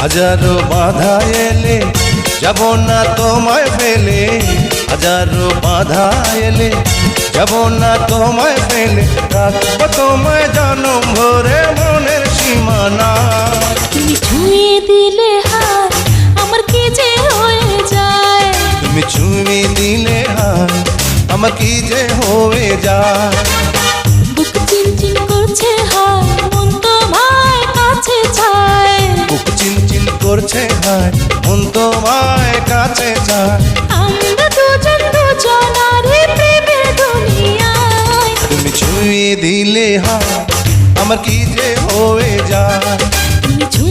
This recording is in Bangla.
হাজারো বাধা এলে যাব না তোমায় ফেলে, হাজারো বাধা এলে যাব না তোমায় ফেলে, রাখবো তোমায় জনম ভরে মনের সীমানা। তুমি ছুঁয়ে দিলে হাত আমার কি যে হয়ে যায়, তুমি ছুঁয়ে দিলে হাত আমার কি যে হয়ে যায়। বুক চিনচিন করছে হায় মন তোমায় কাছে চায়, বুক চিনচিন করছে হায় মন তোমায় কাছে চায়। আমরা দুজন দুজনারে প্রেমের দুনিয়ায়। তুমি ছুঁয়ে দিলে হাত আমার কি যে হয়ে যায়। তুমি ছুঁয়ে